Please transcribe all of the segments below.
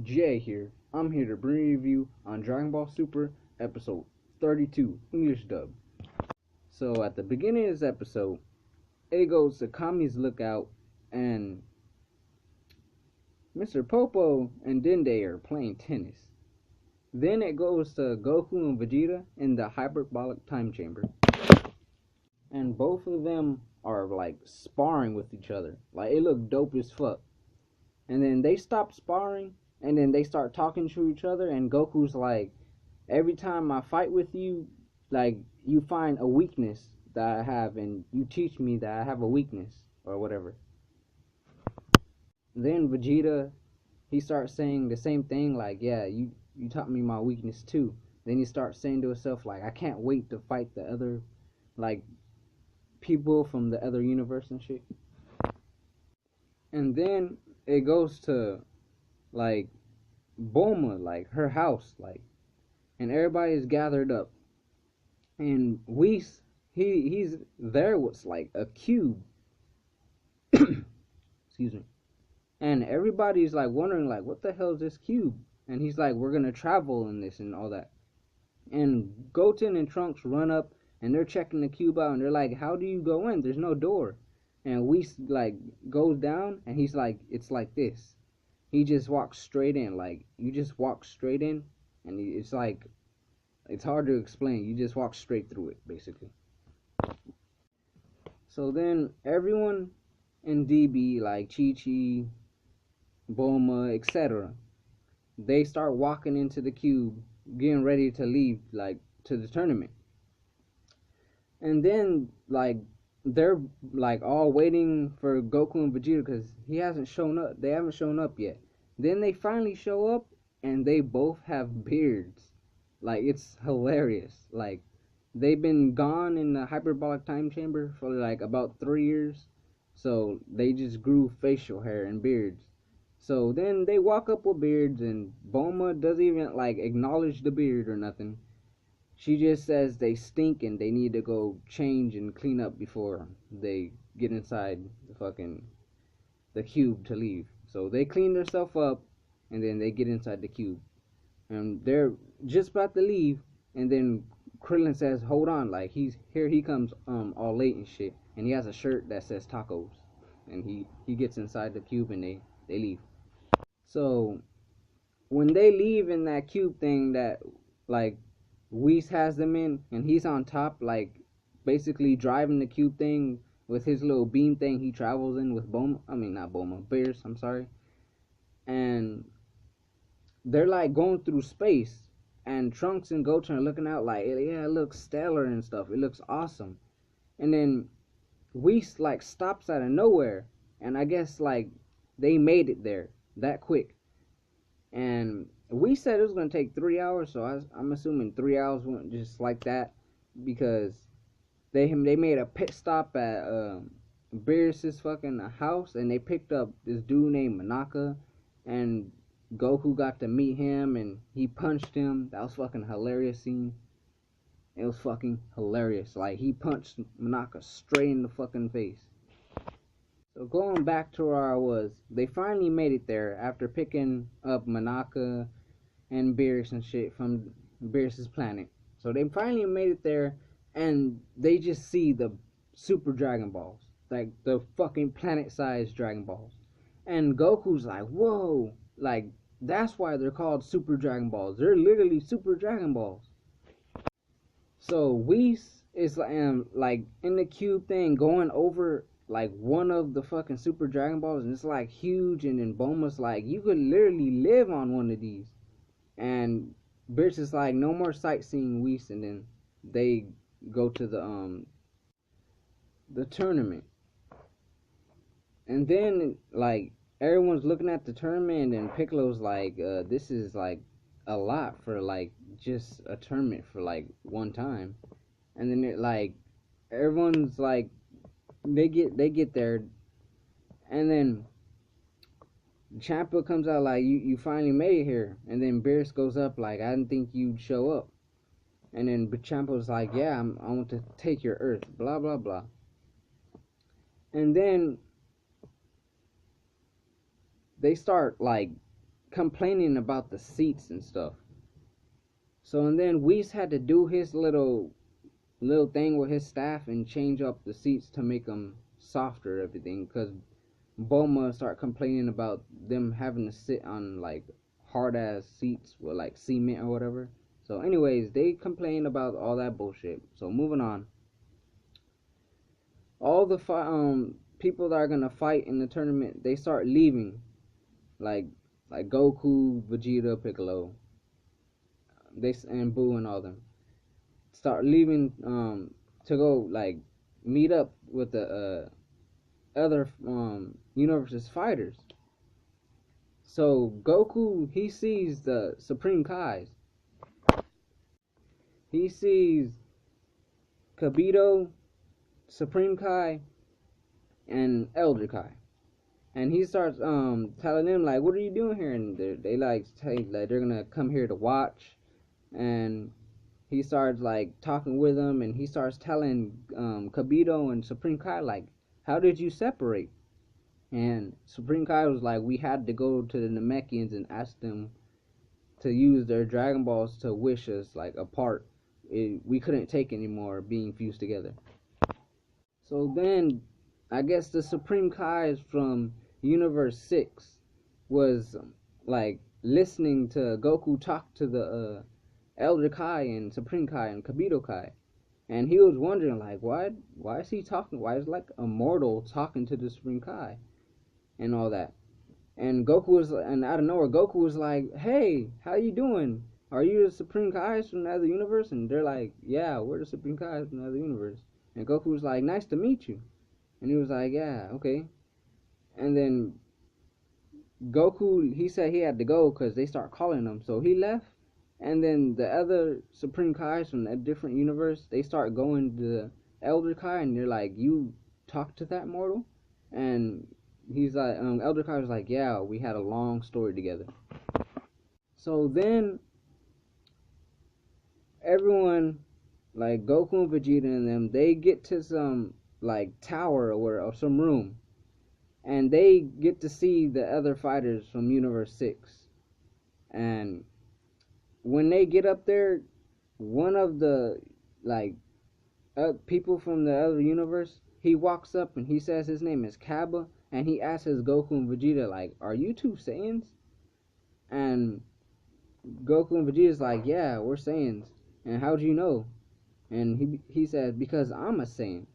Jay here. I'm here to bring a review on Dragon Ball Super episode 32, English dub. So at the beginning of this episode, it goes to Kami's lookout and Mr. Popo and Dende are playing tennis. Then it goes to Goku and Vegeta in the hyperbolic time chamber. And both of them are like sparring with each other. Like it looked dope as fuck. And then they stop sparring and then they start talking to each other and Goku's like, every time I fight with you, like you find a weakness that I have and you teach me that I have a weakness or whatever. Then Vegeta, he starts saying the same thing like, yeah, you taught me my weakness too. Then he starts saying to himself like, I can't wait to fight the other like people from the other universe and shit. And then it goes to like Bulma, like her house, like, and everybody's gathered up, and Whis, he's there with like a cube, excuse me, and everybody's like wondering like, what the hell is this cube? And he's like, we're gonna travel in this and all that, and Goten and Trunks run up and they're checking the cube out and they're like, how do you go in? There's no door. And Whis like goes down and he's like, it's like this. He just walks straight in, like you just walk straight in, and it's like it's hard to explain. You just walk straight through it, basically. So then everyone in DB, like Chi Chi, Bulma, etc., they start walking into the cube, getting ready to leave, like to the tournament. And then like they're like all waiting for Goku and Vegeta because he hasn't shown up. They haven't shown up yet. Then they finally show up and they both have beards. Like it's hilarious. Like they've been gone in the hyperbolic time chamber for like about 3 years. So they just grew facial hair and beards. So then they walk up with beards and Bulma doesn't even like acknowledge the beard or nothing. She just says they stink and they need to go change and clean up before they get inside the cube to leave. So they clean themselves up and then they get inside the cube. And they're just about to leave and then Krillin says, hold on, like he comes all late and shit. And he has a shirt that says tacos. And he gets inside the cube and they leave. So when they leave in that cube thing that like Whis has them in, and he's on top, like basically driving the cube thing with his little beam thing he travels in with Boma. I mean, not Boma, Bears. I'm sorry. And they're like going through space, and Trunks and Goten are looking out like, yeah, it looks stellar and stuff. It looks awesome. And then Whis like stops out of nowhere, and I guess like they made it there that quick. And we said it was going to take 3 hours, so I'm assuming 3 hours went just like that because they made a pit stop at Beerus's fucking house and they picked up this dude named Manaka, and Goku got to meet him and he punched him. That was fucking hilarious scene. It was fucking hilarious. Like he punched Manaka straight in the fucking face. So going back to where I was, they finally made it there after picking up Manaka and Beerus and shit from Beerus's planet. So they finally made it there, and they just see the Super Dragon Balls, like the fucking planet-sized Dragon Balls. And Goku's like, whoa, like that's why they're called Super Dragon Balls. They're literally Super Dragon Balls. So Whis is like in the cube thing going over like one of the fucking Super Dragon Balls, and it's like huge, and then Bulma's like, you could literally live on one of these. And Beerus is like, no more sightseeing, Whis, and then they go to the tournament. And then like everyone's looking at the tournament and Piccolo's like, this is like a lot for like just a tournament for like one time. And then it like everyone's like they get there, and then Champa comes out like, you finally made it here. And then Beerus goes up like, I didn't think you'd show up. And then Champa's like, yeah, I want to take your Earth, blah blah blah. And then they start like complaining about the seats and stuff. So and then Whis had to do his little thing with his staff and change up the seats to make them softer, everything, because Bulma start complaining about them having to sit on like hard ass seats with like cement or whatever. So anyways, they complain about all that bullshit. So moving on. All the people that are gonna fight in the tournament, they start leaving, like Goku, Vegeta, Piccolo, and Boo and all them start leaving to go like meet up with the other universe's fighters. So Goku, he sees the Supreme Kais. He sees Kabito, Supreme Kai, and Elder Kai. And he starts telling them like, what are you doing here? And they like say like they're gonna come here to watch. And he starts like talking with them, and he starts telling Kabito and Supreme Kai like, how did you separate? And Supreme Kai was like, we had to go to the Namekians and ask them to use their Dragon Balls to wish us like apart. We couldn't take anymore being fused together. So then I guess the Supreme Kais from Universe 6 was like listening to Goku talk to the Elder Kai and Supreme Kai and Kabito Kai. And he was wondering like, why is he talking? Why is like a mortal talking to the Supreme Kai and all that? And Goku was, and out of nowhere Goku was like, hey, how you doing? Are you the Supreme Kais from the other universe? And they're like, yeah, we're the Supreme Kais from the other universe. And Goku was like, nice to meet you. And he was like, yeah, okay. And then Goku, he said he had to go because they start calling him. So he left. And then the other Supreme Kais from a different universe, they start going to the Elder Kai. And they're like, you talked to that mortal? And he's like, Elder Kai was like, yeah, we had a long story together. So then everyone, like Goku and Vegeta and them, they get to some like tower or some room, and they get to see the other fighters from Universe 6. And when they get up there, one of the like people from the other universe, he walks up and he says his name is Kaba, and he asks Goku and Vegeta like, are you two Saiyans? And Goku and Vegeta's like, yeah, we're Saiyans. And how'd you know? And he says, because I'm a Saiyan.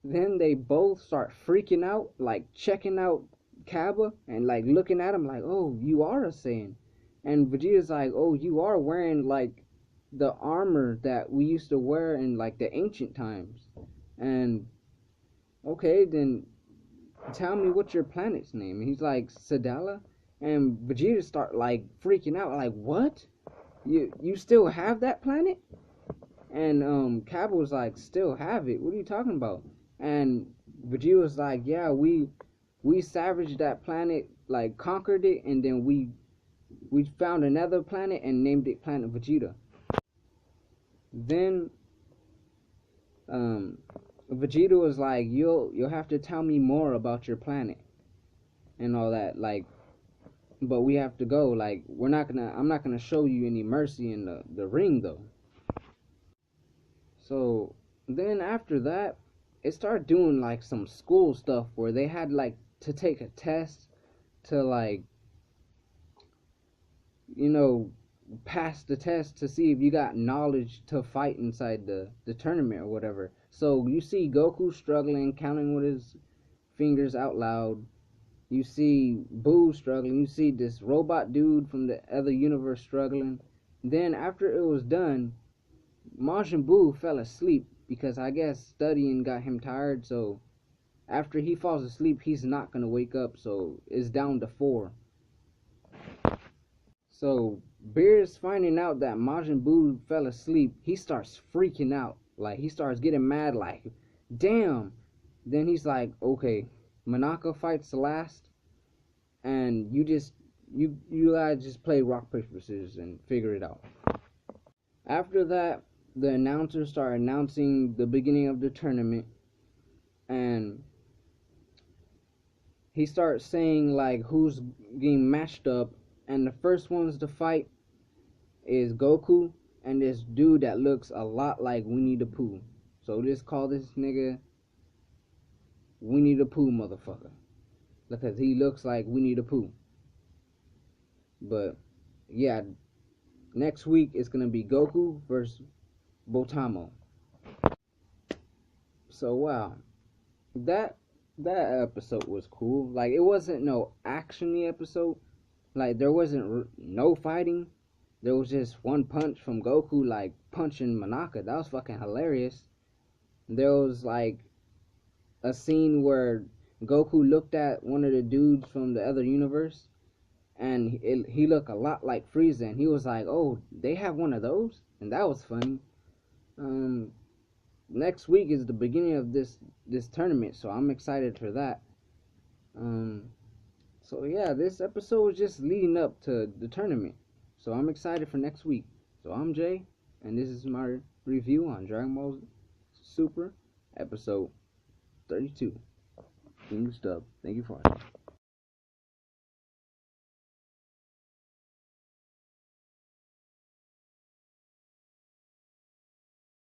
Then they both start freaking out, like checking out Kaba and like looking at him like, oh, you are a Saiyan. And Vegeta's like, oh, you are wearing like the armor that we used to wear in like the ancient times. And okay, then tell me what's your planet's name. And he's like, Sadala. And Vegeta start like freaking out, like, what? You still have that planet? And Kaba was like, still have it? What are you talking about? And Vegeta was like, yeah, we savaged that planet, like conquered it, and then we found another planet and named it Planet Vegeta. Then Vegeta was like, you'll have to tell me more about your planet and all that, like, but we have to go, like, I'm not gonna show you any mercy in the ring though. So then after that, it started doing like some school stuff where they had like to take a test to like, you know, pass the test to see if you got knowledge to fight inside the tournament or whatever. So you see Goku struggling, counting with his fingers out loud. You see Boo struggling. You see this robot dude from the other universe struggling. Then after it was done, Majin Buu fell asleep because I guess studying got him tired. So after he falls asleep, he's not going to wake up. So it's down to 4. So Beerus finding out that Majin Buu fell asleep, he starts freaking out. Like, he starts getting mad like, damn. Then he's like, okay, Monaka fights last, and you guys just play rock, paper, scissors and figure it out. After that, the announcers start announcing the beginning of the tournament, and he starts saying like who's getting matched up And the first ones to fight is Goku and this dude that looks a lot like Winnie the Pooh. So just call this nigga Winnie the Pooh, motherfucker, because he looks like Winnie the Pooh. But yeah, next week it's gonna be Goku versus Botamo. So wow, that episode was cool. Like, it wasn't no actiony episode. Like, there wasn't no fighting. There was just one punch from Goku, like punching Monaka. That was fucking hilarious. There was like a scene where Goku looked at one of the dudes from the other universe, and he looked a lot like Frieza, and he was like, "Oh, they have one of those," and that was funny. Next week is the beginning of this tournament, so I'm excited for that. So yeah, this episode was just leading up to the tournament, so I'm excited for next week. So I'm Jay, and this is my review on Dragon Ball Super episode 32. King Stub. Thank you for watching.